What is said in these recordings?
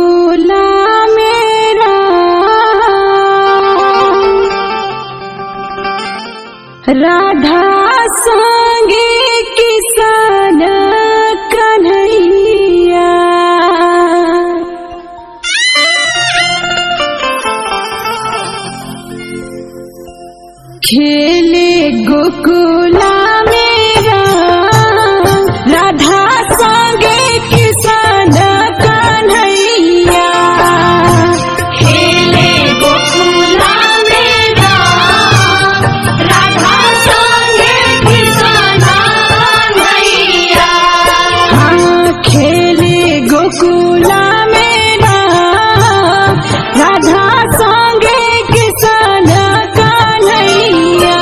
गोकुला मेरा राधा संगे किसान कन्हैया। खेले गोकुला मेरा राधा संगे किसान कन्हैया। खेले गोकुला मेरा राधा संगे किसान कन्हैया। हाँ खेले गोकुला मेरा राधा संगे किसान कन्हैया।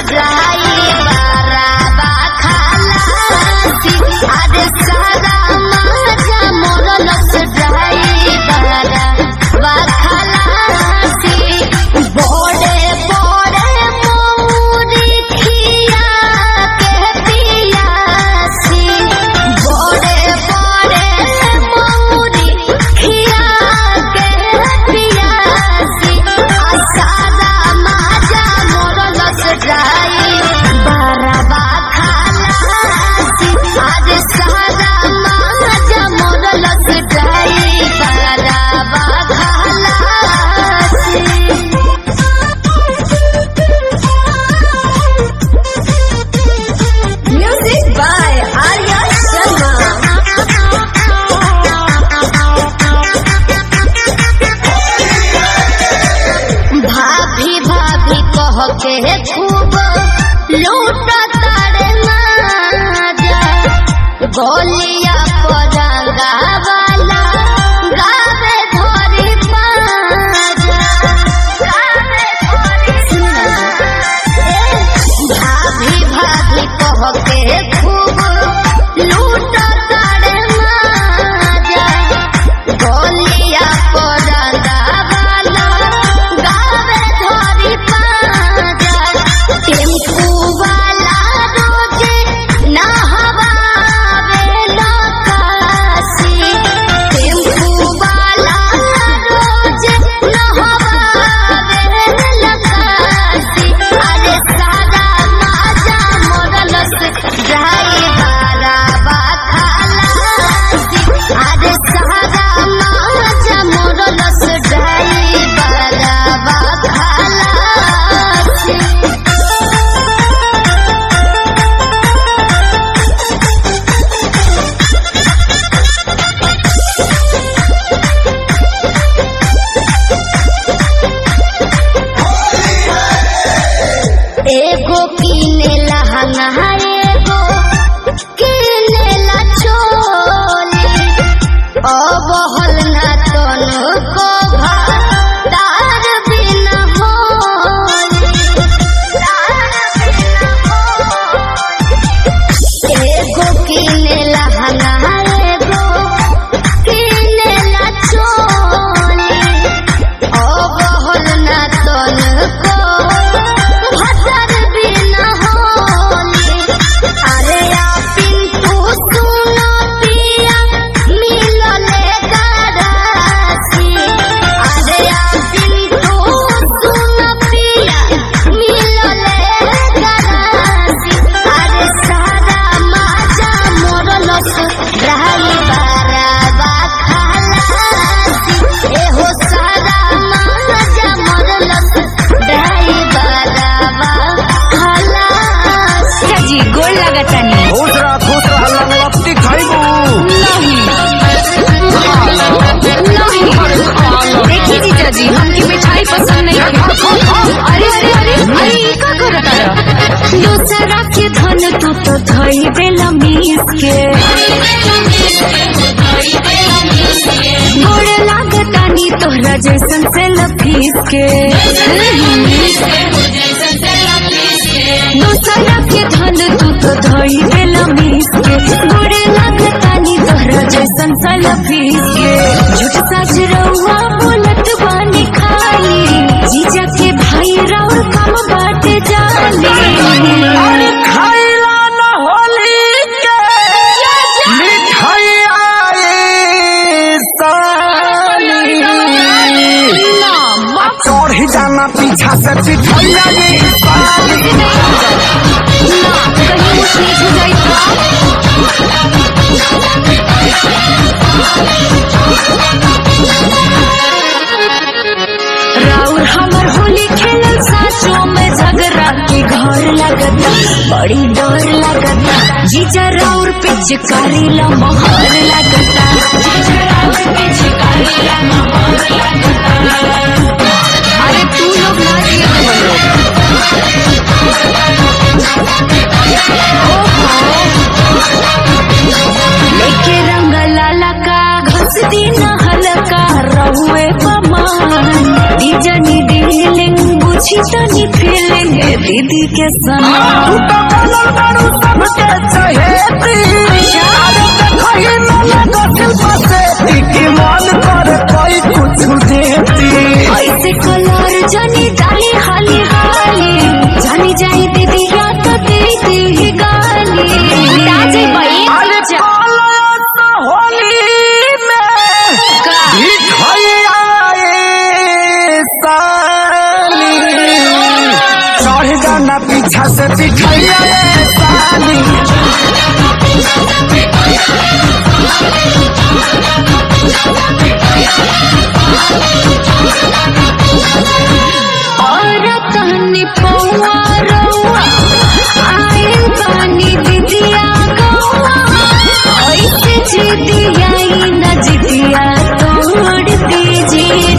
ड्राई बाराबा खालासी अरे सारा माजा मोरलस ड्राई बाराबा खालासी बड़े बड़े मौरी खिया के पियासी बड़े बड़े मौरी खिया के पियासी सारा माजा मोरलस ड्राई बाराबा खालासी आज सारा माजा मोरलस ड्राई बाराबा खालासी Music by Arya Sharma. भाभी भाभी कह के खूब लूट तारे माजा गोलिया परांगा वाला गावे धोरी पाजा गावे धोरी भाभी भाभी कह के खूब लूट तारे माजा गोलिया परांगा वाला गावे धोरी पाजा टेम्पू वाला रोजे नहवावे लकासी टेम्पू वाला रोजे नहवावे लकासी अरे सारा माजा मोरलस ड्राई बाराबा खालासी अरे सारा माजा मोरलस ड्राई बाराबा खालासी एगो किने लहंगा एगो किने ला चोली अब हल ना तनु को तार बिना होली एगो किने लहंगा एगो किने ला चोली अब हल ना तनु को भतर बिना होली अरे आ पिंटू सुनो पिया मिलले गरासी अरे आ पिंटू सुनो पिया मिलले गरासी अरे सारा माजा मोरलस ड्राई बाराबा खालासी एहो सारा माजा मोरलस ड्राई बाराबा खालासी जी गोल लगतानी खुश रह लंगलपटी खाइबू नहीं देखी जीजा जी हमकी मिठाई पसंद नहीं है अरे अरे अरे अरे ये का करता है दूसरा के धन तू तो धई देला मीस के गोड़ लागतानी तोहरा जैसन से लफीस के दूसरा के धन तू तो धई देला मीस के गोड़ लागतानी तोहरा जैसन से लफीस के झूठ सच रहुआ बोलत बानी खाली जीजा के भाई राउर काम बात जाने अरे खाइला न होली के मिठाई आई साली चढ़ी जाना पीछा से पिठैया ये साली कहीं ऊँच नीच हो जाई राउर हमर होली खेलल साचो में झगड़ा के घर लगता बड़ी डर लगता जीजा राउर पिचकारी ला मोहर लगता जीजा राउर पिचकारी ला मोहर लगता अरे तू लोग ना दिया लेके रंग लाला का घस दिन हलका रहुए पमान डीजनी डीलिंग बुझी तनी फीलिंग दीदी के सना तू तो बनल बारू सबके चहेती अरे देखो ही मला गसिल फसेती कि मन करे कोई कुछ देती ऐसे कलर जानी डाली हाली हाली जानी जाई दीदी या तो दीदी ही गाली ताजे बई अरे पालत होली में भिखैया ए साली चढ़ जाना पीछा से भिखैया ए साली और कहनी पौआ रउआ आइल बानी दीदिया गौआ ऐसे जिदिया न जिदिया तोड़ दीजिए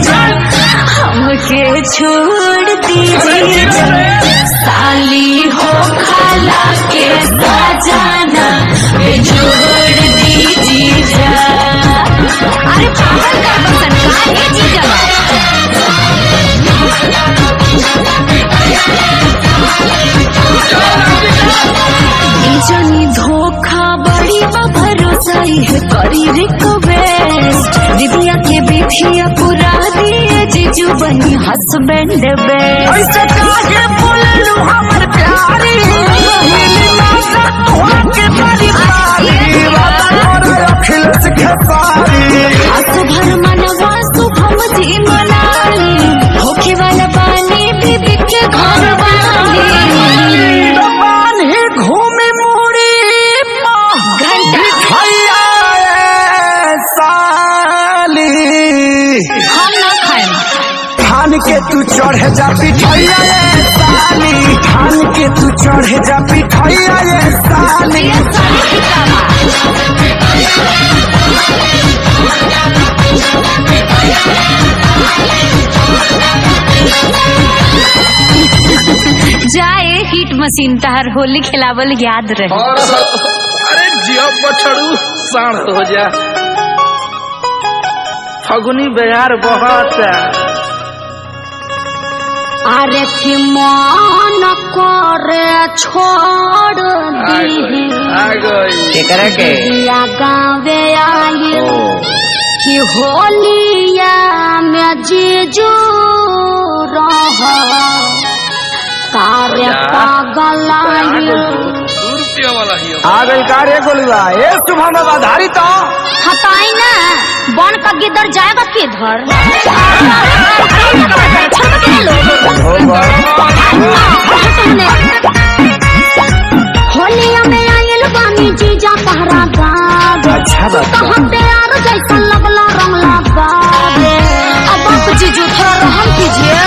हमके छोड़ दीजिए साली हो खाला के सजाना जोड़ दीजिए अरे पागल का बसन काहे जीजा जानी धोखा बड़ी भरोसा है करी रिक्वेस्ट दीदिया के बिथिया पूरा दिए जीजू बनी हस्बैंड बेस्ट ऐसे काहे बोललू हमर प्यारी मिली ना तोहरा के बड़ी प्यारी और अखिलेश खेसारी सुभर मनवा शुभम जी मनाली होखे वाला पानी भी बिके घर वाली दबान ही घूमे मुड़ी घंटा भैया ए साली हम ना खाएं धान के तू चढ़े जा पिठैया ए साली धान के तू चढ़े जा पिठैया ए साली जाए हीट मशीन तहर होली खिलावल याद रहे अरे जियो बछड़ू साण हो जा फगुनी बयार बहुत अरे कि मन करे छोड़ दी केकरा के या गावे आई कि होलिया में जीजू रह कार्य पागल ₹2 वाला ही आ गई कार्य गोलुआ ए शुभम आधारी तो हटाई ना बन का गिदर जाएगा किधर होलिया में आयल बानी जीजा तहरा गावे अच्छा बात तो हम प्यार जैसा लगला रंग लगावे अब आप जीजू थोड़ा रहम कीजिए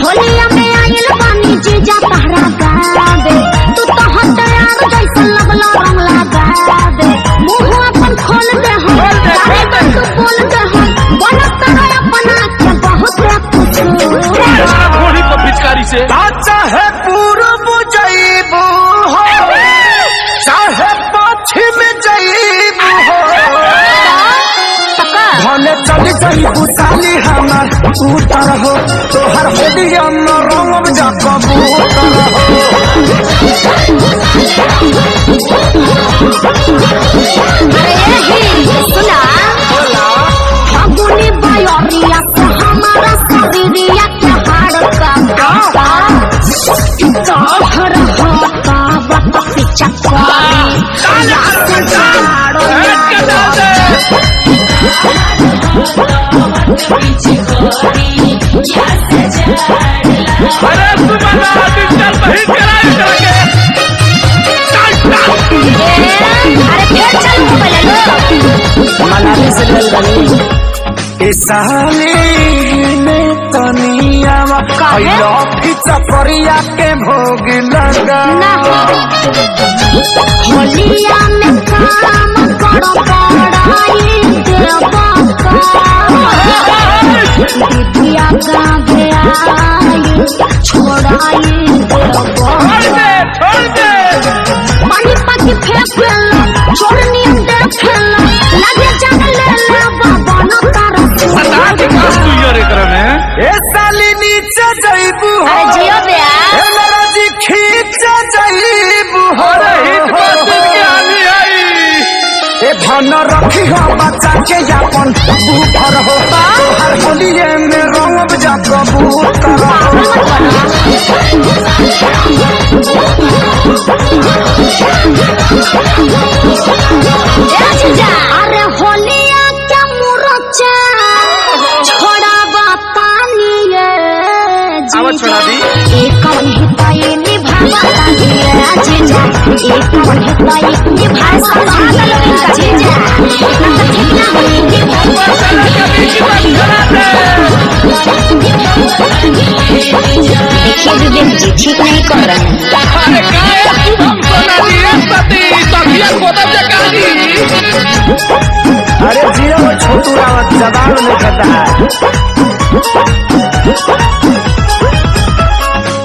होलिया में आयल बानी जीजा तहरा गावे तू तो हम प्यार जैसा लगला रंग लगावे मुंह अपन खोल दे हम गाने पर तू बोल दे हम बनत रहे अपना के बहुत कुछ घोड़ी पर पिचकारी से चाहे पूर्व जईबू हो चाहे पश्चिम जईबू हो भले चली जईबू साली हमार उतर हो तोहर होलिया में रंग जा कबूतर सुना फगुनी बयरिया से हमारा शरीरिया के हाड़ का हर होता बत पिचकारी या से झाड़ो अरे सुमना डिजिटल बहिर कराए करके अरे फिर चल मोबाइल लो मनाली से चल बनी ए साली में तनिया आइलो फिचा परिया के भोग लगा ना होलिया में काम करो पड़ाई देवा दिदिया गावे आई छोड़ाई देवा छोड़ दे पानी पानी फेंक लो छोड़नी देख लो लगे जान ले ले बाबा न तारा सदा के कास तू यार एकरा में ए साली नीचे जईबू अरे जियो बे जैसन बूफर हो हर होलिये में रंग जा कबूतर अरे होलिया क्या मुरचा छोड़ा बतानी आवाज छोड़ा दी। एक हिताई निभावा जीजा एक हिताई निभा संभाल लो जीजा ठीक ना देखिए विवेक जी ठीक नहीं कर रहे हैं। अरे काय हम सोना दिए सती तकिया खोदब जगा दी। अरे जियो छोटू रावत जवाब में कहता है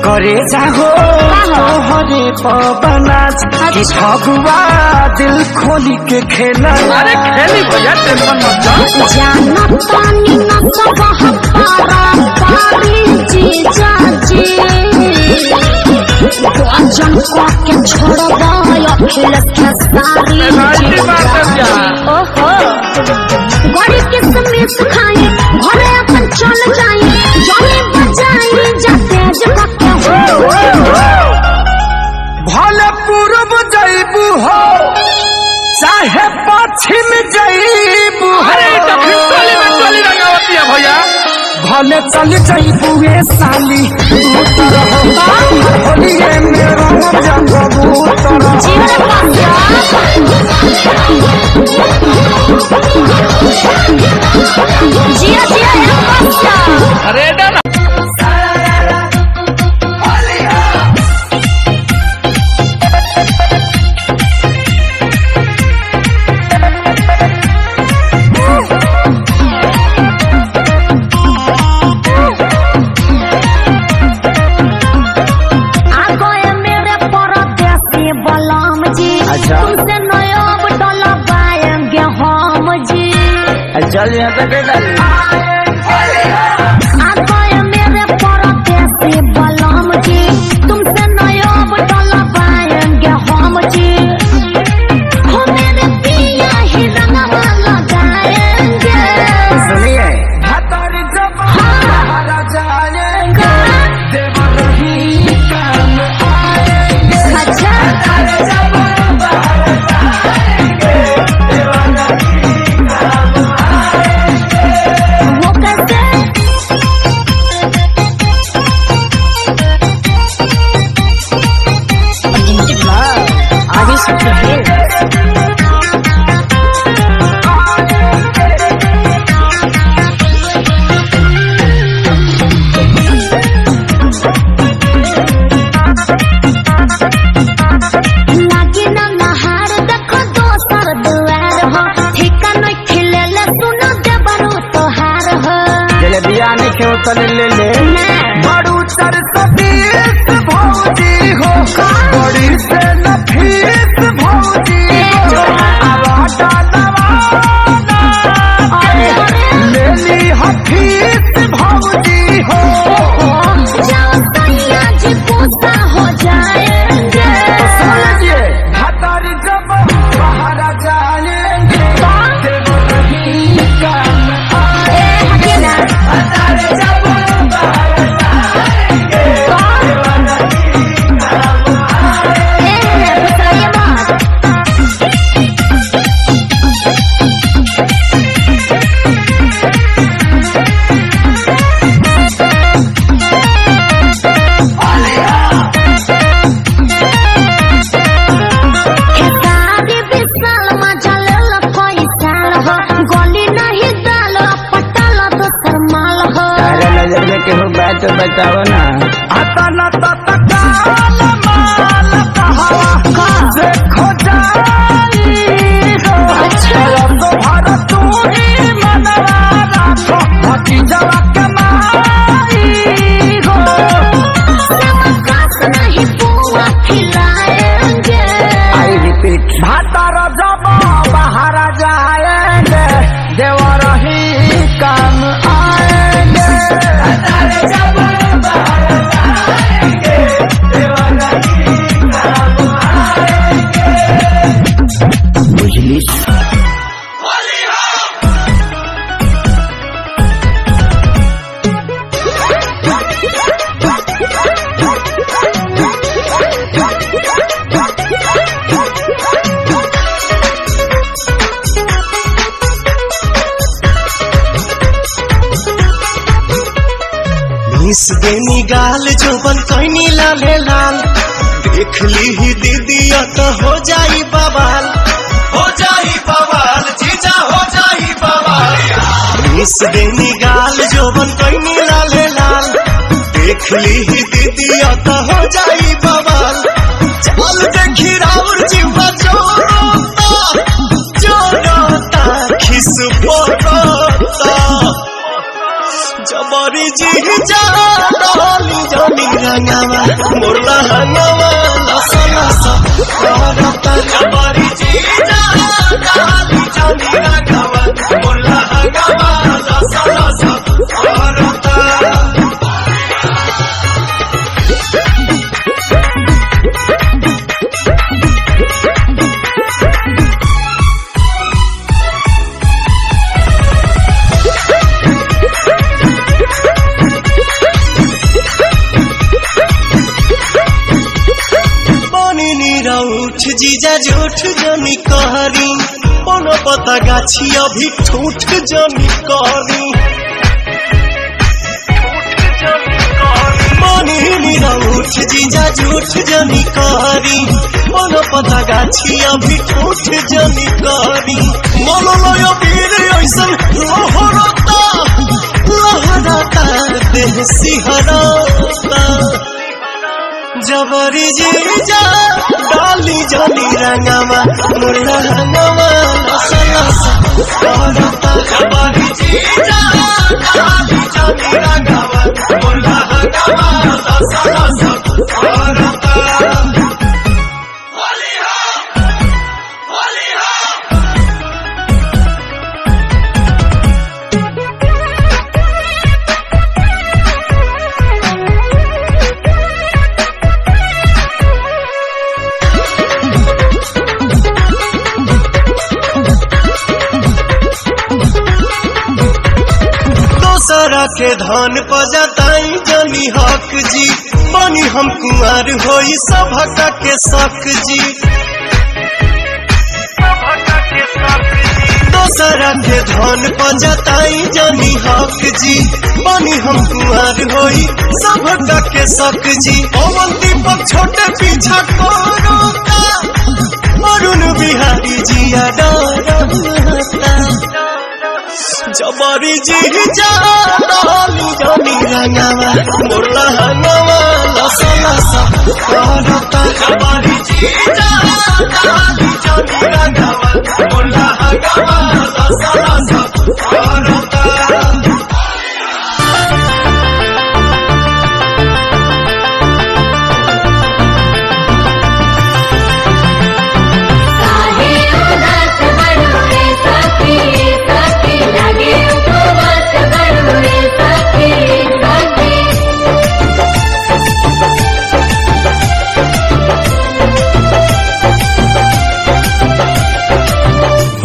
करे जाहो हरे पवनाच कि फगुआ दिल खोली के खेला अरे खेली भैया टेंशन मत लो। जाना पानी न सब हमारा पारी जीजा जी वजन को के छोड़वा अखिल के सारी राजी बात है क्या? ओहो बड़ी किस्मत खाए घरे अपन चल जाए जाने बजाए जाते जगके भले पूर्व जईबू हो चाहे पश्चिम जईबू अरे तो फिर टोली रंगावती है भैया। भले चल जईबू ए साली उतर हो होलिये में रंग जा कबूतर जीवन जिया जिया अरे डन अच्छा तुमसे नयाब डला पाएंगे हम जी चल यहाँ तक आ गए मेरे परदेसी बलम जी तुमसे नयाब डला पाएंगे हम जी हो मेरे पिया ही रंगवा लगाएंगे सुनिए हतारी जब हमारा जाएंगे देवर ही काम आएंगे अच्छा वो कैसे आगे से लागी ना नहार देखो दोसर दुआर हो ठिका नहीं खिलेले सुनो देबरू तोहार हो जलेबिया नहीं खेव तले ले ले ना बड़ू चर सबीस भौजी हो बड़ी से नफीस भौजी हो आवाटा दवाना अरे ले ली हफीस भौजी हो जाओ सैया जी गुस्सा हो जाएंगे सुन लीजिए हतारी जब बाहर जाएंगे देवर ही काम ए हकेला हतारी जब बाहर जाएंगे ए बताइए बात सारी विशाल मजा ले लो कोई साल हो गोली नहीं डाल पटाल दोसर माल हो अरे नजर में केहू बात तो बताओ ना आता न तत्काल माल कहावा से खो जाई हो तो भारत तू ही मनवा राखो भतीजवा के माई हो समकास नहीं पुआ खिलाएंगे आई रिपीट भातार जब बाहर जाएंगे देवर ही काम आएंगे जब मिस देनी गाल जोबन कैनी लाले लाल देख ली ही दीदी तो हो जाई बवाल जीजा हो जाई बवाल। मिस देनी गाल जोबन कैनी लाले लाल देख ली ही दीदी तो हो जाई बवाल। चल देखी राउर जीवा जोरोता खिस पोरोता जबरी जी जा डाली जमी रंगावा मोरला हंगावा लसा लसा करता जबरी जी जा डाली जमी रंगावा मोरला हंगावा लसा लसा करता। उठ जीजा झूठ जमी कहरी बनो पता गाछी अभी ठूठ जमी कहरी उठ जीजा झूठ जमी कहरी बनो पता गाछी अभी ठूठ जमी कहरी मोलो लोयो वीर ऐसन लहरता देह सिहरता जबरी जीजा डाली जमी रंगावा मुर्ला रंगावा लसा लसा करता जबरी जीजा डाली जमी रंगावा मुर्ला रंगावा लसा लसा करता। दोसरा के धन पजताई जनी हक जी बनी हम कुंवर होई सभक के शक जी। दोसरा के धन पजताई जनी हक जी बनी हम कुंवर होई सभक के शक जी। पवन दीपक छोटे पीछा कोरोता अरुण बिहारी जिया डरता जबरी जी जा डाली जमी रंगावा मोरला हंगावा लसा लसा करता जबरी जी जा डाली जमी रंगावा मोरला हंगावा लसा लसा करता।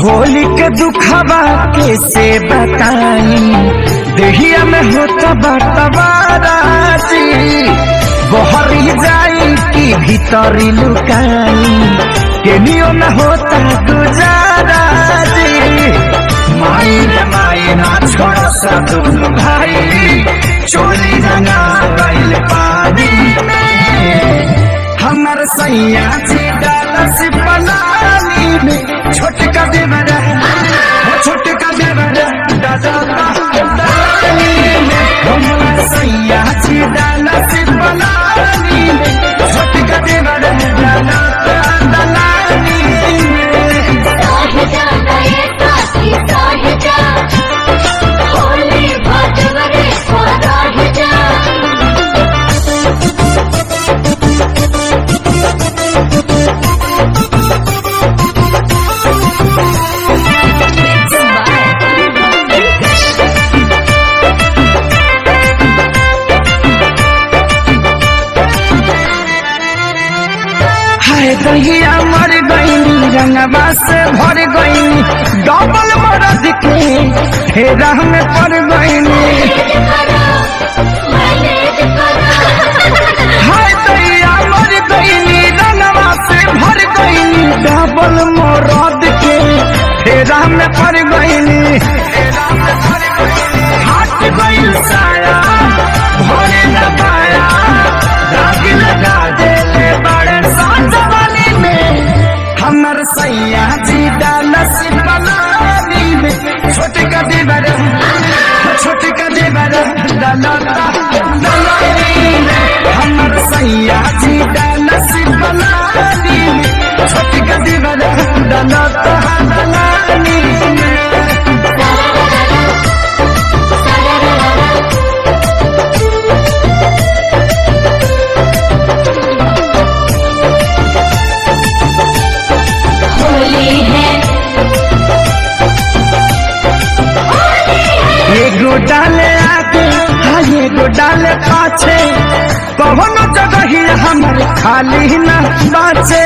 होली के दुखबा कैसे बताई देहिया में होता बटवाराजी बहरी जाई कि भीतरी लुकाई केनियो न होता गुजाराजी। माई ना छोड़ सा तुम भाई चोली रंगा गइल पानी हमर सैया जी डालस पलानी में छोटका देवरा छोटका देवरा दादा पानी में हमर सैया जी डालस पलानी में छोटका देवरा दादा दलानी में साहिजा गए साथी साहिजा होली भजवरे साहिजा दहिया मर गई रंगवा से भर गई डबल मरद के फेरा में पड़ गई हाय दहिया मर गई कौन जगह ही हमर खाली न बाचे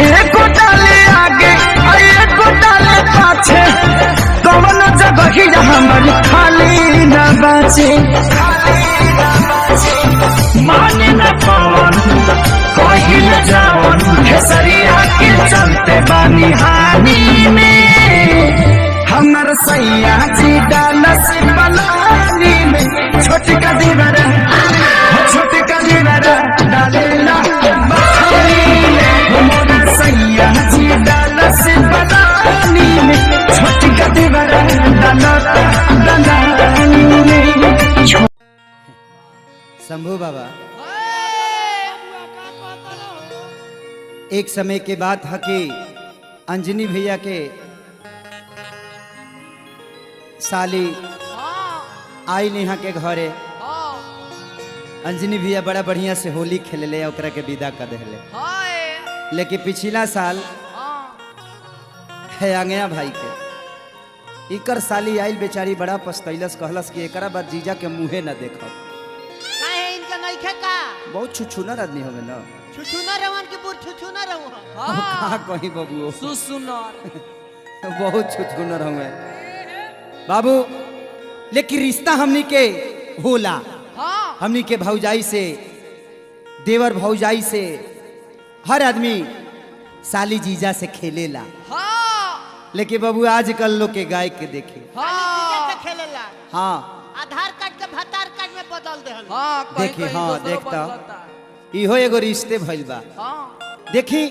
एको डाले आगे एको डाले पाछे कौन जगह ही हमर खाली न बाचे माने न कौन कोई न जावन खेसरिया के चलते बानी हानि में हमर सैया जी डालस पलानी में छोटका दीवार डालेला बखानी में हमर सैया जी डालस पलानी में छोटका दीवार डालेला में शंभू बाबा एक समय के बात है कि अंजनी भैया के साली आई नेहा के घरे अंजनी भैया बड़ा बढ़िया से होली खेले ओकरा के विदा कर दिले लेकिन पिछला साल है आंगया भाई के इकर साली आइल बेचारी बड़ा पछतैलस कहलस कि एकरा बाद जीजा के मुँहे न देखब बहुत छुछुनर आदमी होवे ना कहाँ कहीं बाबू बहुत छुछुनर हुए बाबू लेकिन रिश्ता हमनी के होला हमनी के भौजाई से देवर भौजाई से हर आदमी साली जीजा से खेलेला लेकिन बाबू आजकल लोग के गाय के देखे हाँ आधार कार्ड के भतार कार्ड में बदल दे देखी हाँ देखता इहो एगो रिश्ते भइल बा देखी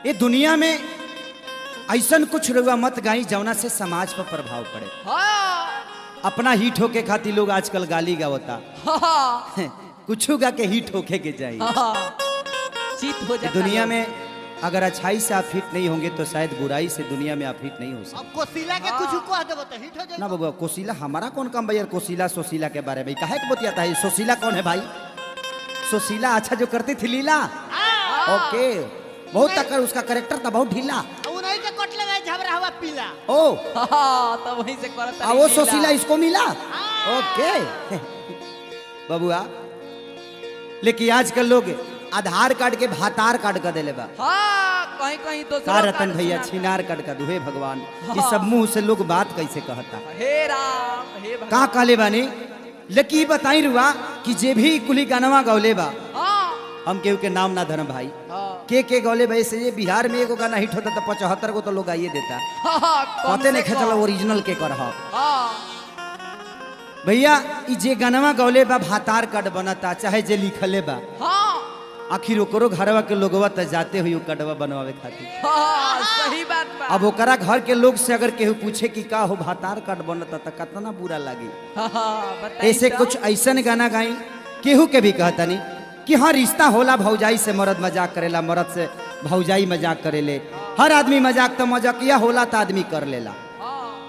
ये दुनिया में ऐसन कुछ रुआ मत गाई जौना से समाज पर प्रभाव पड़े अपना हिट होके खातिर लोग आजकल गाली गावता कुछ गा के हिट होके के जाए दुनिया में अगर अच्छाई से आप हिट नहीं होंगे तो शायद बुराई से दुनिया में आप हिट नहीं हो सकते कोशिला के कुछ कह देबो तो हिट हो जाए ना बाबू कोशिला हमारा कौन काम भैया कोशिला सोशीला के बारे में काहे के बतियाता है सोशीला कौन है भाई सोशीला अच्छा जो करती थी लीला ओके बहुत तक उसका कैरेक्टर था बहुत ढीला उन्हीं के कोटले में झबरा हुआ पीला ओ तब वहीं से करता वो सोशीला इसको मिला ओके बबुआ लेकिन आजकल लोग आधार कार्ड के भातार कार्ड का देले बा कहीं कहीं तो का रतन भैया छिनार कार्ड का दुहे भगवान ये सब मुंह से लोग बात कैसे कहता हे राम हे भगवान का कहले बानी लेकिन ये बताई रुआ कि जे भी कुली गानवा गौले बा हम केहू के नाम ना धरम भाई के गौले भाई से ये बिहार में एगो गाना हिट होता तो 75 को तो लोग आइए देता पते नहीं खेचल ओरिजिनल के कर भैया जे गानवा गौले बा भातार कार्ड बनता चाहे जे लिखले बा आखिर ओकरो घरवा के लोगवा त जाते हुई कटवा बनवावे खातिर सही बात बा अब ओकरा घर के लोग से अगर केहू पूछे कि का हो भातार कार्ड बनता त कितना बुरा लागी ऐसे कुछ ऐसन गाना गाई केहू के भी कहता नहीं कि हाँ रिश्ता होला भौजाई से मर्द मजाक करेला मर्द से भौजाई मजाक करेले हर आदमी मजाक तो मजाकिया होला तो आदमी कर लेला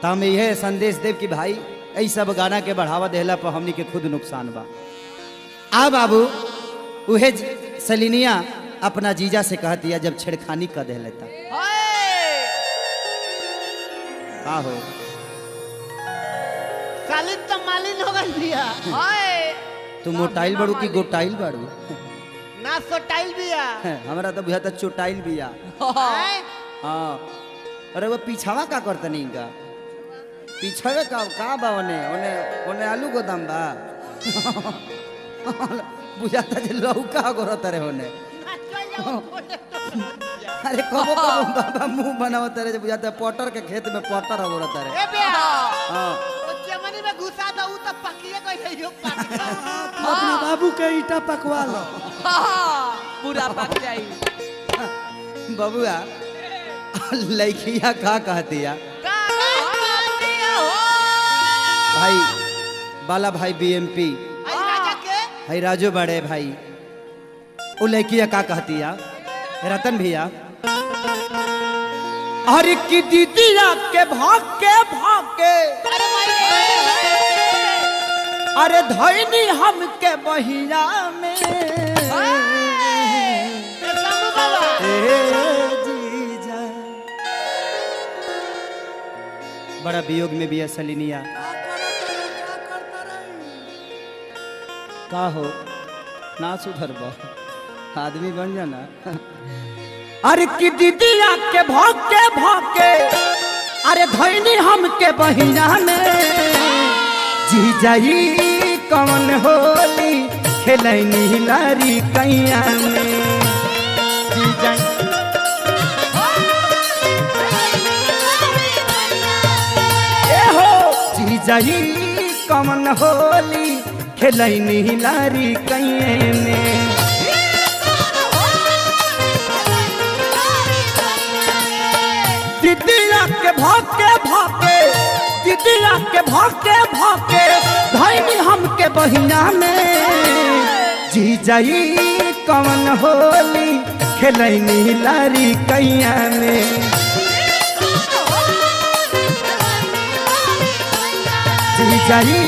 तो हम यह संदेश देव कि भाई ऐ सब गाना के बढ़ावा देला पर हमनी के खुद नुकसान बा आ बाबू उहे सलीनिया अपना जीजा से कहती है जब छेड़खानी कर दे लेता का हो सालिन तो मालिन हो गई भैया तू मोटाइल बाड़ू की गोटाइल बाड़ू ना सोटाइल बिया हमारा तो बुझा चोटाइल बिया हाँ अरे वो पीछावा का करता नहीं का पीछावे का बा ओने आलू गोदाम बा बुझाता जे लौका गोरता रे होने अरे कबो बाबा मुंह बनावता रे बुझाता पटर के खेत में पटर गोरता रे ए बे हां ओ चमनी में घुसा दो उ त पकिए कइसे यो पानी अपना बाबू के ईटा पकवा लो पूरा पक जाई बबुआ लड़किया का कहती है भाई बाला भाई बीएमपी है राजू बड़े भाई वो लड़किया का कहती है रतन भैया अरे की दीदिया के भाग के अरे धैनी हम के बहिया में जीजा बड़ा वियोग में भी है सलीनिया का हो ना सुधर आदमी बन जाना। अरे की दीदिया के भौके भौके अरे धैनी हमके बहिना में जी जाई कौन होली खेलैनी लारी कैया में जी जाई ए हो जी जाई कौन होली खेलैनी लारी कैया में दीदिया के भौके भौके दीदिया के भौके भौके धैनी हमके बहिना में जी जाई कौन होली खेलैनी लारी कैया में जी जाई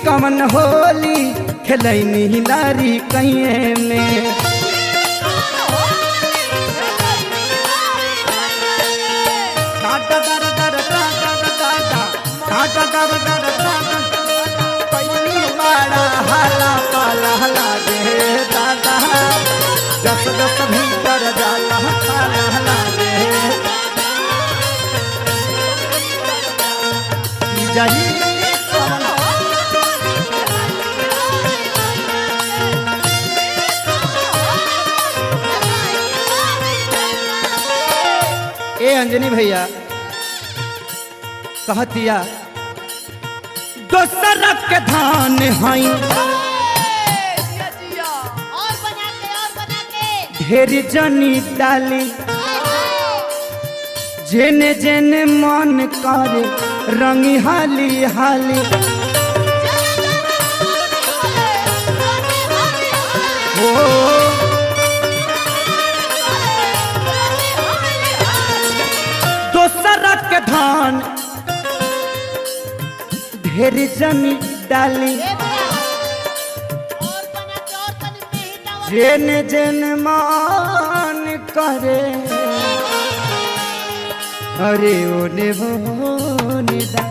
कौन होली खेलैनी लारी कैया में बड़ा हाला पाला लागे दादा जस जस भीतर जाला पाला लागे जाई ए अंजनी भैया कहतिया दोसर के धान हई ढेर जनी डाली जेने जेने मन करे रंगी हाली हाली हो दोसर के धान ढेर जनी डाली जेन जेन मान करे अरे ओने बोने दा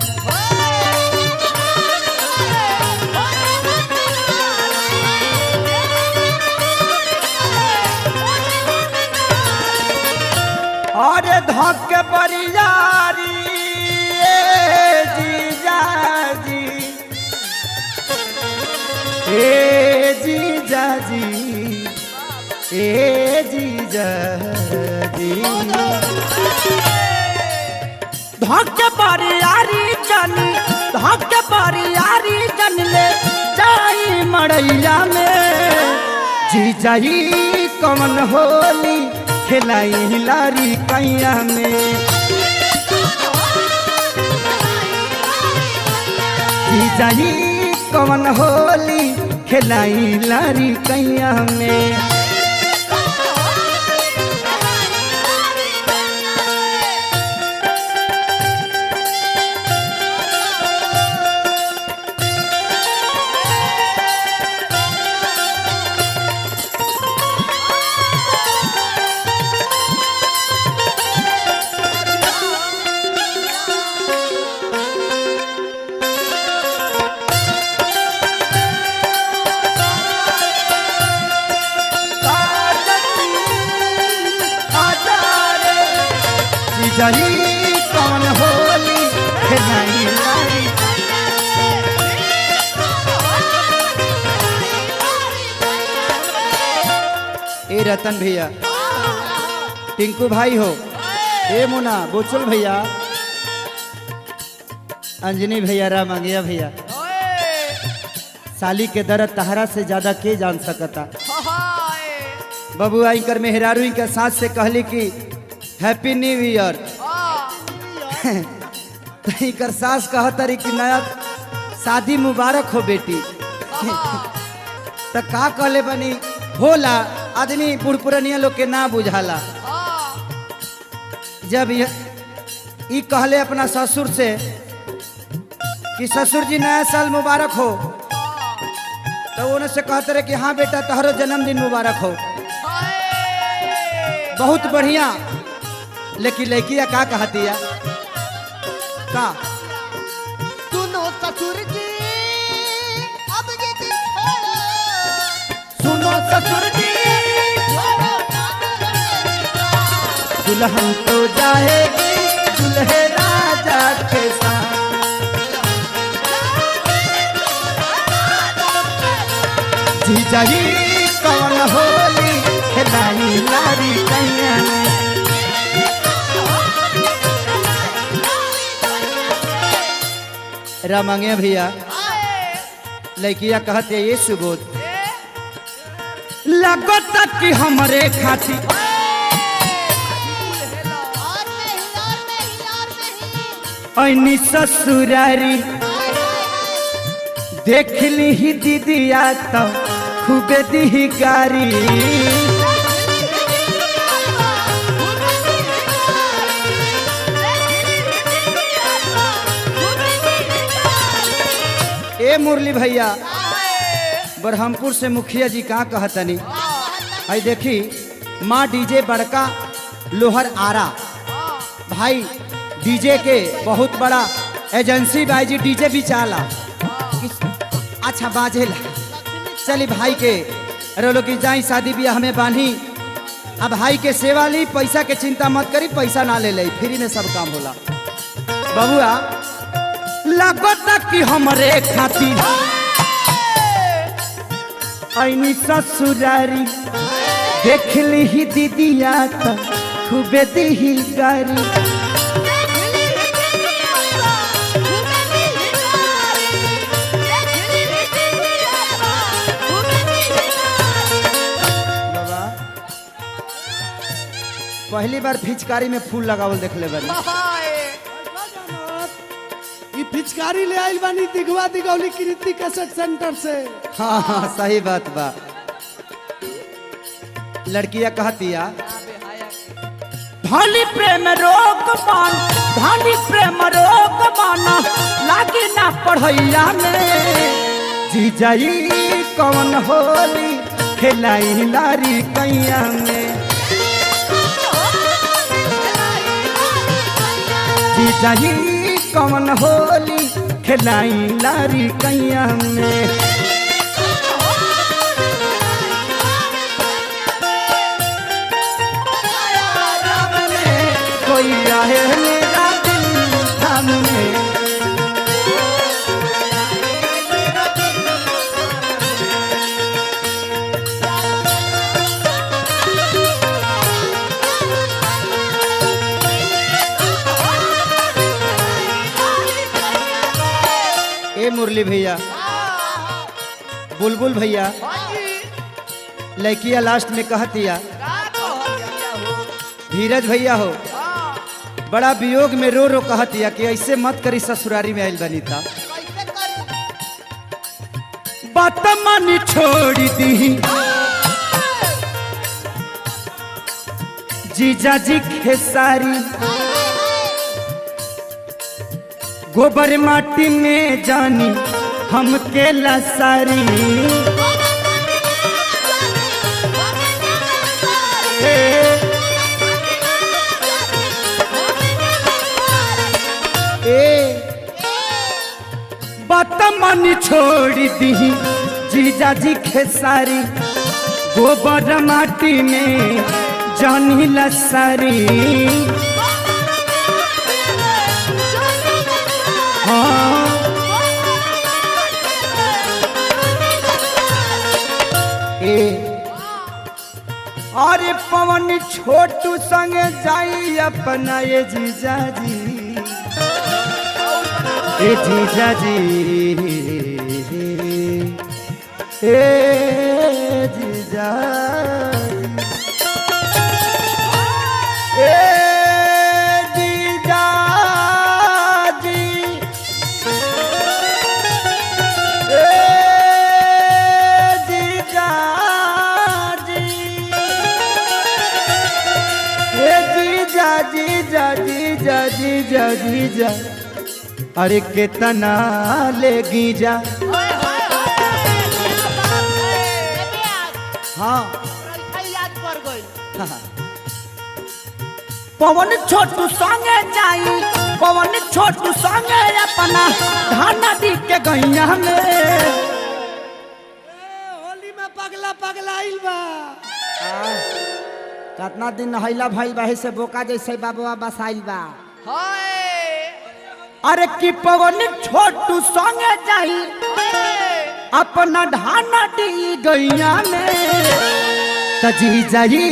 अरे धक्के परियारी जीजा जी ए जीजा जी ए जीजा जी धक्के परियारी जन धक्के परियारी जन ले जाई मड़ैया में जीजा ही कौन होली खेलाई लारी कैया में जाई कौन होली खेलाई लारी कैया में जाई कौन होली खेलाई लारी ए रतन भैया टिंकू भाई हो ए मुना बोचुल भैया अंजनी भैया रामंगिया भैया साली के दर्द तहरा से ज्यादा के जान सकता बबुआ इनकर मेहरारू इनकर साथ से कहली कि हैप्पी न्यू ईयर तो इनकर सास कहतरी कि नया शादी मुबारक हो बेटी तो का कहले बनी होला आदमी बुढ़पुरनिया लोग के ना बुझाला जब ये कहले अपना ससुर से कि ससुर जी नया साल मुबारक हो तो उन्हें से कहते रहे कि हाँ बेटा तोहरो जन्मदिन मुबारक हो बहुत बढ़िया लेकिन लड़किया का कहती है का सुनो ससुर जी अब ये दिन छोड़ो दुल्हन तो जाएगी दुल्हे राजा के साथ। जीजा जी कौन होली खिलाई लारी कैया ने। रामंगे भैया लड़किया कहते ये सुबोध लगता कि हमारे खाती ऐनी ससुरारी देख ली ही दीदिया तो खूबे दी गारी। ए मुरली भैया बरहमपुर से मुखिया जी कहाँ कहतनी भाई देखी माँ डीजे बड़का लोहर आरा भाई डीजे के बहुत बड़ा एजेंसी भाई जी डीजे भी चाला अच्छा बाजेला चली भाई के रोलो की जाई शादी ब्याह हमें बांधी अब भाई के सेवा ली पैसा के चिंता मत करी पैसा ना ले फ्री में सब काम होला। बबुआ लगता कि हमरे खातिर ऐनी ससुरारी देख ली ही दीदिया तो खूबे दी गारी। पहली बार फिचकारी में फूल लगावल देख ले बनी। ये पिचकारी ले आइल बानी दिगवा दिगौली कृति कैसेट सेंटर से। हाँ हाँ सही बात बा। लड़कियां कहतिया धानी प्रेम रोग मान धानी प्रेम रोग माना लागी ना पढ़ैया में। जीजाई कौन होली खिलाई लारी कैया में। जीजाई कौन होली खिलाई लारी कैया में। कोई आए मेरा दिल थामने ए मुरली भैया बुलबुल भैया लड़किया लास्ट में कहतिया धीरज भैया हो बड़ा वियोग में रो रो कहतिया कि ऐसे मत करी ससुरारी में आइल बनी था बात मानी छोड़ दी। जीजा जी खेसारी गोबर माटी में जानी हम के लसारी। बात मन छोड़ दी जीजा जी खेसारी गोबर माटी में जानी लसारी। हाँ अरे पवन छोटू संग जाई अपना ये जीजा जी ए जीजा जी ए जीजा ए जीजा जी ए जीजा जी ए जीजा जीजा जीजा जीजा जीजा अरे कितना लेगी जा। हाँ याद कर गई पवन छोटू संगे जाई पवन छोटू संगे अपना धाना दी के गैया में होली में पगला पगला आइल बा। कितना दिन नहैला भइल बा से बोका जैसे बाबा बसाइल बा। अरे की पवन छोटू संगे जाई अपना ढाना डी गैया में तजी जाई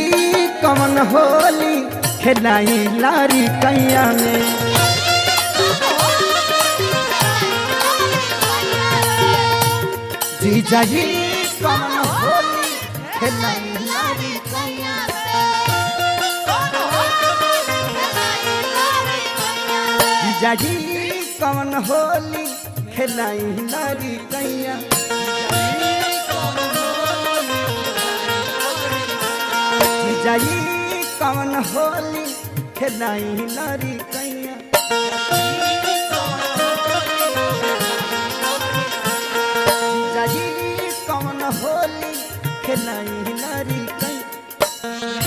कमन होली खेलाई लारी कैया में। जी जाई कमन होली खेलाई लारी कैया जाई कमन होली खेलाई लारी कैया। जाई कमन होली खेलाई लारी कैया। जाई कमन होली खेलाई लारी कैया।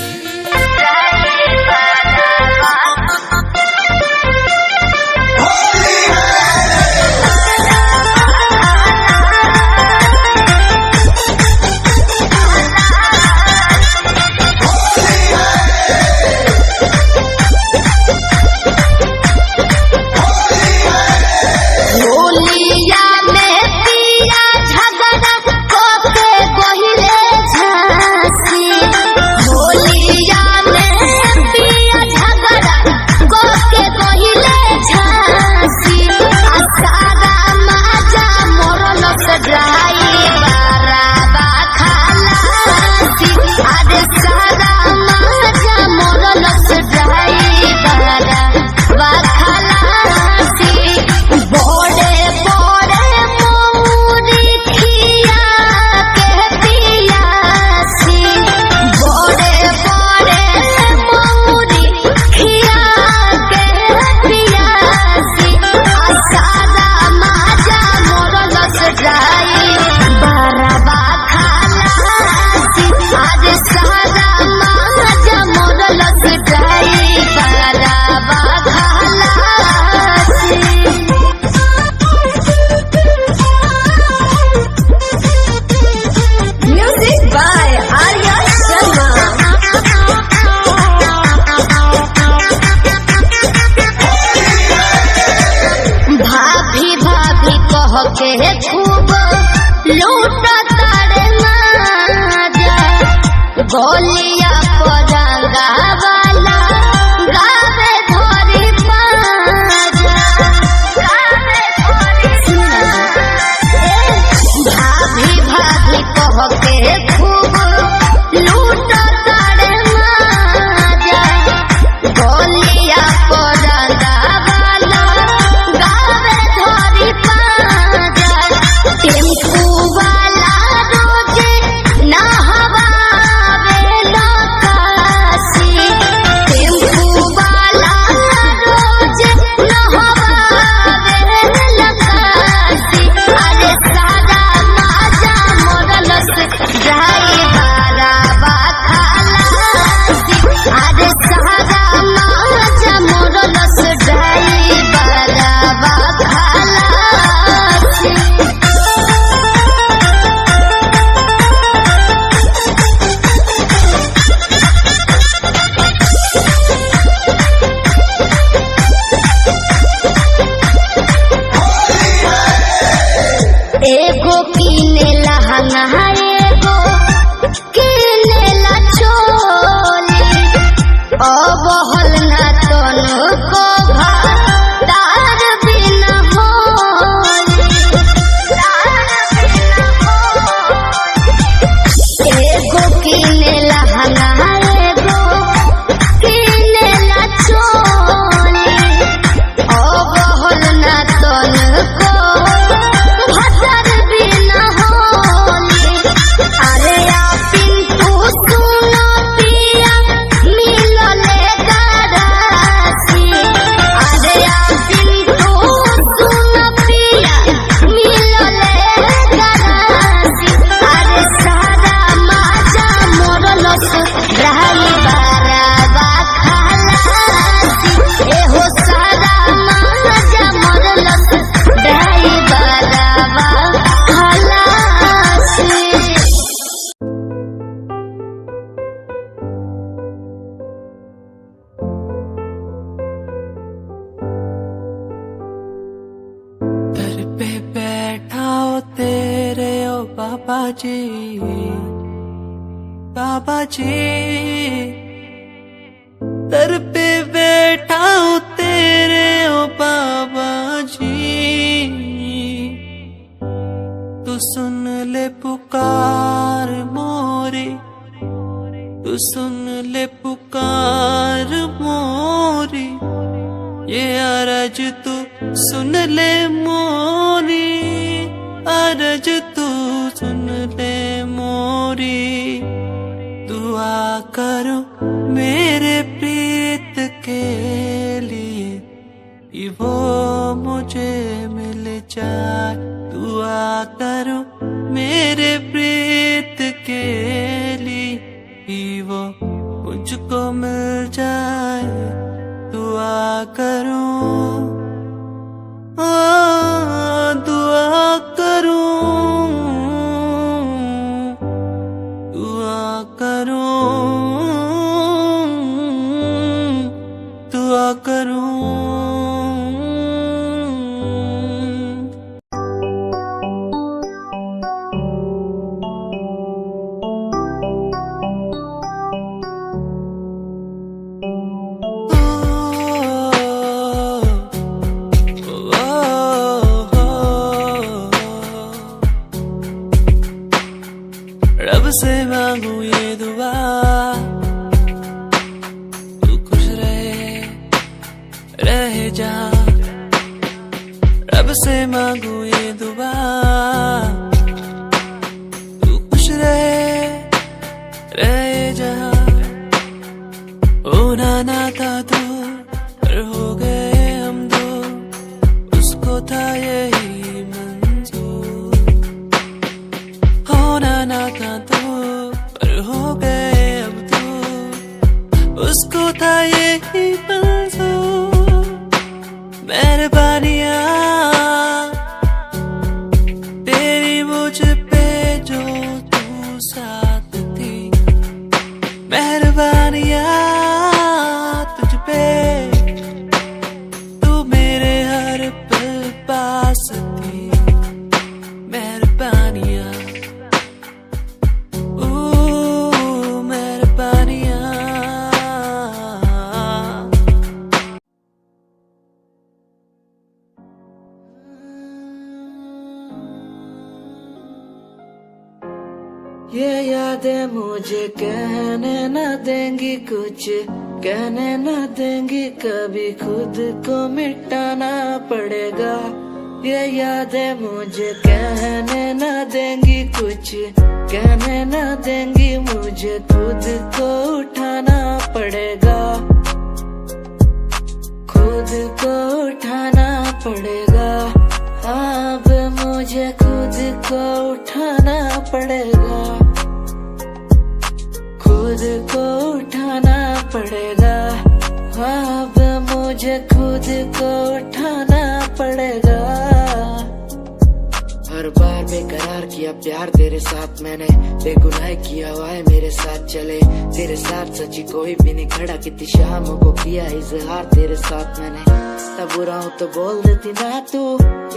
गोलिया परांगा वाला गावे धोरी पाजा गावे धोरी भाभी भाभी कह के खूब लूटा तारे माजा। गोलिया परांगा वाला गावे धोरी पाजा। टेम्पू वाला रोजे नहवा एगो किने लहंगा एगो किने ला चोली अब हल ना तनु को तार बिना होली एगो किने लहंगा एगो किने ला चोली अब हल ना तनु को बाबा जी, बाबा जी, दर पे बैठा हूँ तेरे ओ बाबा जी, तू सुन ले पुकार मोरी, तू सुन ले पुकार मोरी, ये अरज तू सुन ले मोरी, अरज तू सुन ले मोरी, दुआ करो मेरे प्रीत के लिए कि वो मुझे मिल जाए, दुआ करो मेरे प्रीत के लिए कि वो मुझको मिल जाए, दुआ करो, दुआ करो, दुआ करो, दुआ करो। रब से मांगू ये दुआ, तू खुश रहे जा, रब से मांगू ये दुआ, तू खुश रहे जा, होना ना था तो पर हो गए हम दो, उसको था यही मंजूर, होना ना था तो पर हो गए अब तो, उसको था यही मंजूर, मेहरबानियाँ तेरी मुझ पे जो तू साथ थी, मेहरबानियाँ तुझ पे तू मेरे हर पल पास थी, मेहरबानियाँ ये यादें मुझे कहने न देंगी कुछ, कहने न देंगी कभी, खुद को मिटाना पड़ेगा, ये यादें मुझे कहने न देंगी कुछ, कहने न देंगी मुझे, खुद को उठाना पड़ेगा, खुद को उठाना पड़ेगा, अब मुझे खुद को उठाना पड़ेगा, खुद को उठाना पड़ेगा, अब मुझे खुद को उठाना पड़ेगा। हर बार बेकरार किया प्यार तेरे साथ मैंने, बेगुनाह किया हुआ है मेरे साथ चले, तेरे साथ सच्ची कोई भी नहीं खड़ा, कितनी शामों को किया इजहार तेरे साथ मैंने, तब बुरा हूँ तो बोल देती ना तू,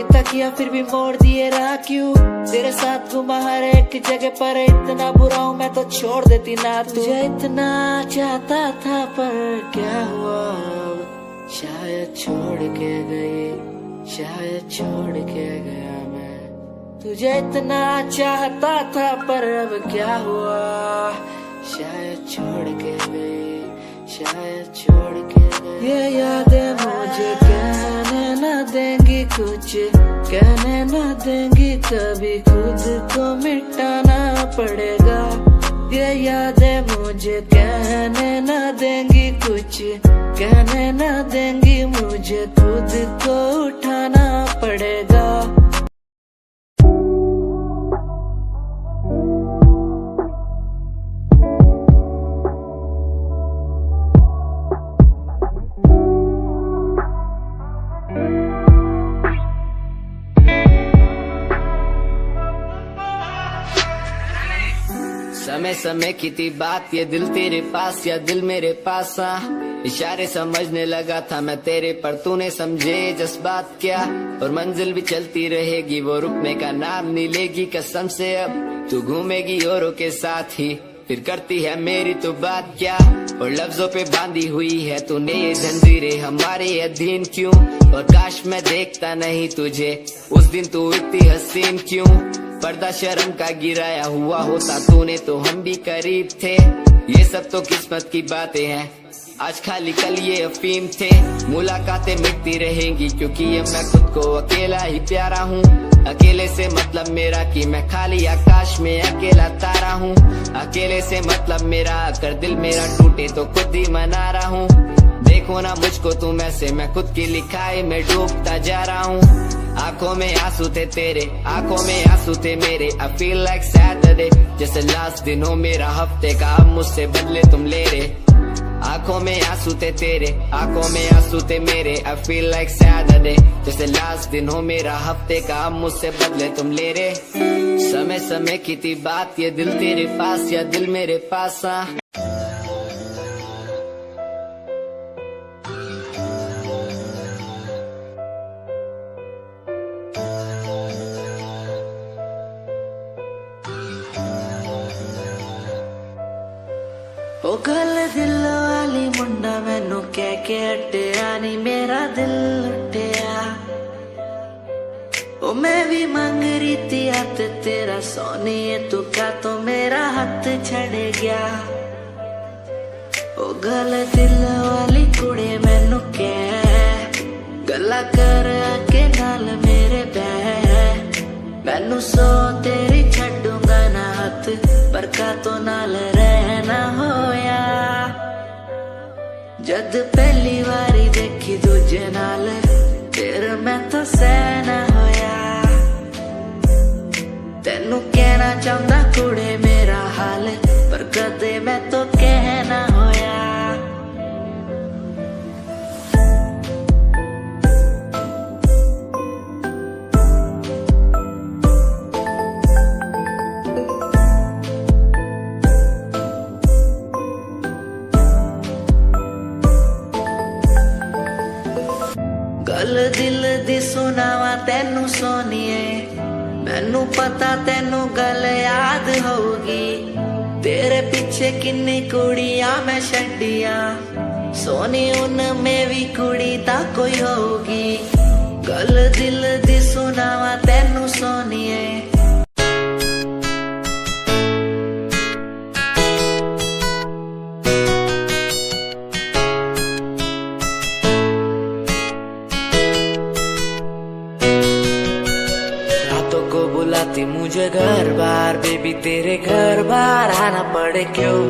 इतना किया फिर भी मोड़ दिए राह क्यों, तेरे साथ घुमा हर एक जगह पर, इतना बुरा हूँ मैं तो छोड़ देती ना तू, तुझे इतना चाहता था पर क्या हुआ, शायद छोड़ के गई, शायद छोड़ के गया मैं, तुझे इतना चाहता था पर अब क्या हुआ, शायद छोड़ के गई, शायद छोड़ के गई, ये यादें मुझे कहने न देंगी कुछ, कहने न देंगी कभी, खुद को मिटाना पड़ेगा, ये यादें मुझे कहने न देंगी कुछ, कहने न देंगी मुझे, खुद को उठाना पड़ेगा। समय समय की थी बात, ये दिल तेरे पास या दिल मेरे पास। इशारे समझने लगा था मैं तेरे, पर तूने समझे जज्बात क्या। और मंजिल भी चलती रहेगी, वो रुकने का नाम नहीं लेगी कसम से। अब तू घूमेगी औरों के साथ ही, फिर करती है मेरी तो बात क्या। और लफ्जों पे बांधी हुई है तूने ये जंजीरें, हमारे अधीन क्यों। और काश मैं देखता नहीं तुझे उस दिन, तू इतनी हसीन क्यों। पर्दा शर्म का गिराया हुआ होता तूने तो हम भी करीब थे। ये सब तो किस्मत की बातें हैं, आज खाली कल ये अफीम थे। मुलाकातें मिटती रहेंगी क्योंकि ये मैं खुद को अकेला ही प्यारा हूँ। अकेले से मतलब मेरा कि मैं खाली आकाश में अकेला तारा हूँ। अकेले से मतलब मेरा अगर दिल मेरा टूटे तो खुद ही मना रहा हूँ। देखो ना मुझको तुम ऐसे, मैं खुद की लिखाई में डूबता जा रहा हूँ। आंखों में आंसू थे तेरे, आंखों में आंसू थे मेरे। I feel like Saturday, जैसे लास्ट दिन हो मेरा हफ्ते का, अब मुझसे बदले तुम ले रहे। आंखों में आंसू थे तेरे, आंखों में आंसू थे मेरे। I feel like Saturday, जैसे लास्ट दिन हो मेरा हफ्ते का, अब मुझसे बदले तुम ले रहे। समय समय की थी बात, ये दिल तेरे पास या दिल मेरे पास। ओ गल दिल वाली मुंडा मैनू कह के हटिया नी मेरा दिल लुटिया। ओ मैं भी मांग रही थी हाथ तेरा सोनिए, तू क्या तो मेरा हाथ छड़ गया। ओ गल दिल वाली कुड़ी मैनू कह गल्ला कर के नाल मेरे बह। मैनू सो तेरी छड्डूंगा ना हाथ, पर का तो नाल रहना होया। जद पहली बारी देखी दूजे नाल, फिर मैं तो सहना होया। तेनू कहना चाहता कुड़े मेरा हाल, पर कदे मैं तो कहना होया। गल दिल दी सुनावा तेनू सोनिए, मैनू पता तेनू गल याद होगी। तेरे पीछे किन्नी कुड़ियां मैं छड्डियां, सोनी उनमें भी कुड़ी ता कोई होगी। गल दिल दी सुनावा तेनू सोनिए। बुलाती मुझे घर बार, बेबी तेरे घर बार आना पड़े क्यों।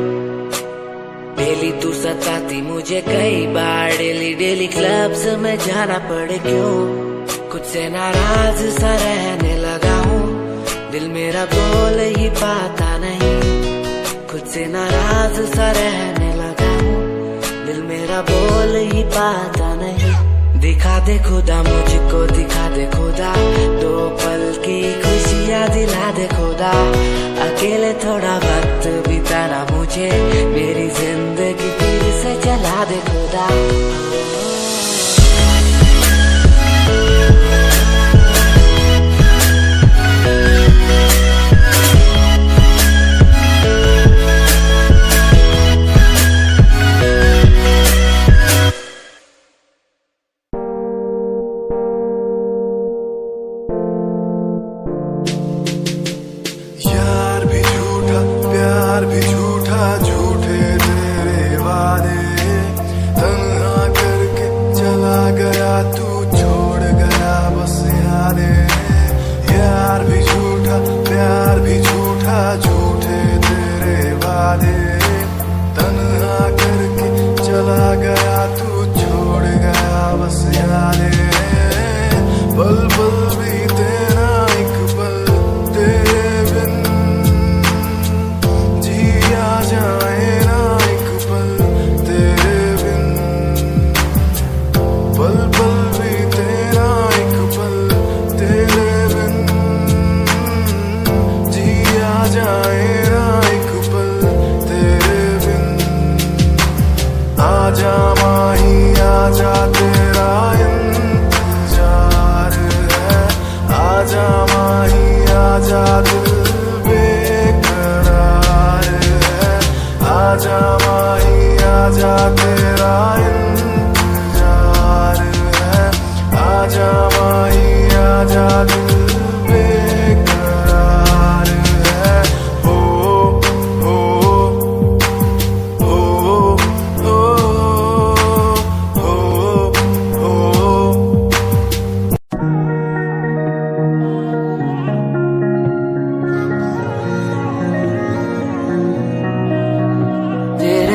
डेली तू सताती मुझे कई बार, डेली डेली क्लब्स में जाना पड़े क्यों। खुद से नाराज सा रहने लगा हूँ, दिल मेरा बोल ही पाता नहीं। खुद से नाराज सा रहने लगा हूँ, दिल मेरा बोल ही पाता नहीं। दिखा दे खुदा मुझको, दिखा दे खुदा, दो पल की खुशियाँ दिला दे खुदा। अकेले थोड़ा वक्त बिताना मुझे, मेरी जिंदगी फिर से चला दे खुदा।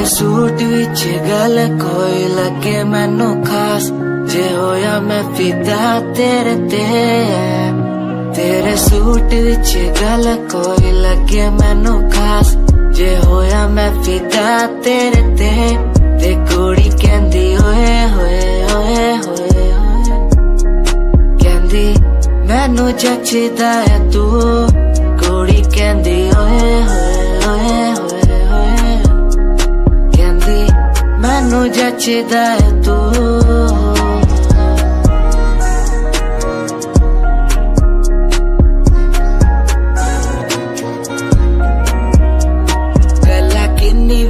तेरे सूट विच गल कोई लगे मैनू खास जे होया मैं फिदा तेरे ते तेरे सूट विच गल कोई लगे मैनू खास जे होया मैं फिदा तेरे ते कुड़ी कहंदी ओए होए ओए होए ओए कहंदी मैनू जचदा है तू कुड़ी कहंदी ओए होए ओए होए ओए कहंदी मैनू जचदा है तू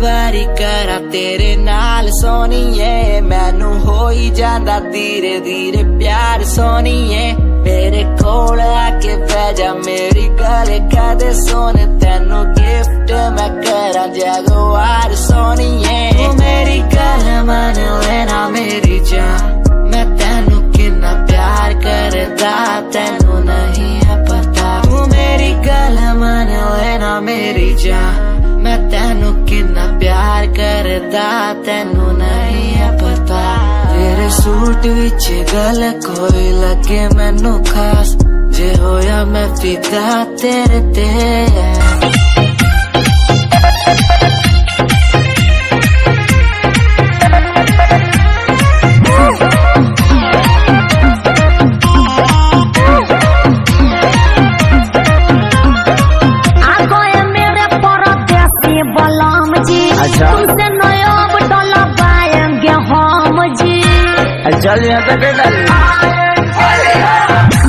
वारी करा तेरे नाल सोनिए मैनू हो ही जांदा धीरे धीरे प्यार सोनिए मेरे कोल आके बह जा मेरी गल कदे सोने तेनू गिफ्ट मैं करा जगवार सोनिए मेरी गल मन लेना मेरी जान मैं तेनू कितना प्यार करदा तेनू नहीं है पता तू मेरी गल मन लेना मेरी जान मैं तेनू कितना प्यार करदा तेनू नहीं है पता तेरे सूट विच गल कोई लगे मैनू खास जे होया मैं फिदा तेरे ते तुमसे नया डॉलर पाएंगे हम जी चल यहाँ तक डाली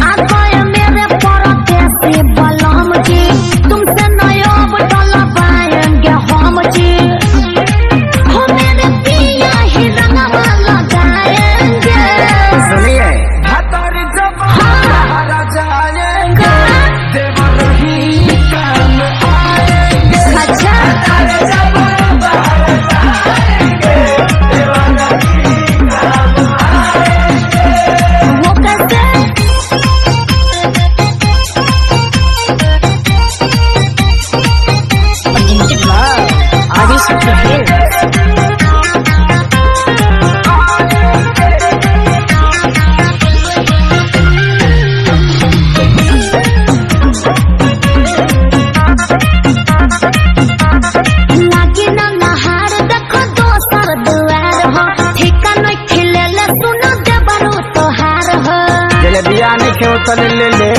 आप मेरे परदेसी बलम जी तुमसे नया डॉलर पाएंगे हम जी हो मेरे पिया ही रंगवा लगाएंगे सुनिए हतारी जब हरा जाएंगे देवर ही काम आएंगे अच्छा ले ले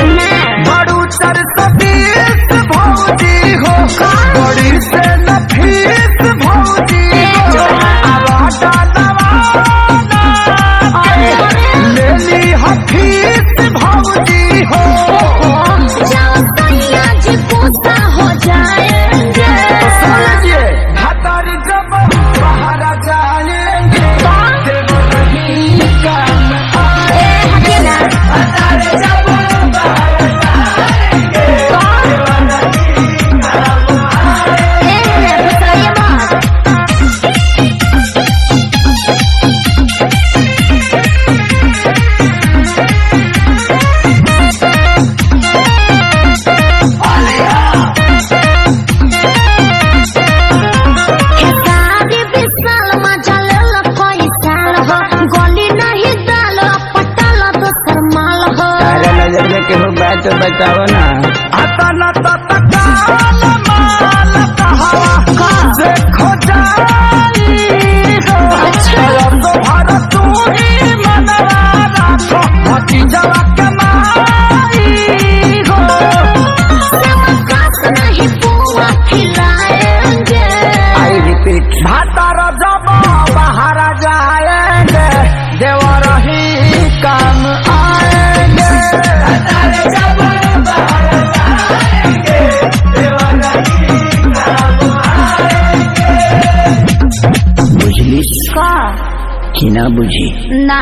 बड़ू 420 भौजी हो बड़ी से नफीस भौजी हो आवाज़ ले ली हफीस भौजी हो जाओ सैया जी गुस्सा हो जाएंगे तो समझिए हतारी जब बाहर जाएंगे देवर ही काम आएंगे हतारी जब तो बताओ ना आता ना तत्काल माल कहावा से खो जाई हो तो भारत तू ही मनवा राखो भतीजवा कमाई हो समकास नहीं पुआ खिलाएंगे आई रिपीट भातार जब बाहर जाएंगे देवर ही काम आएंगे बुझली कि ना बुझी ना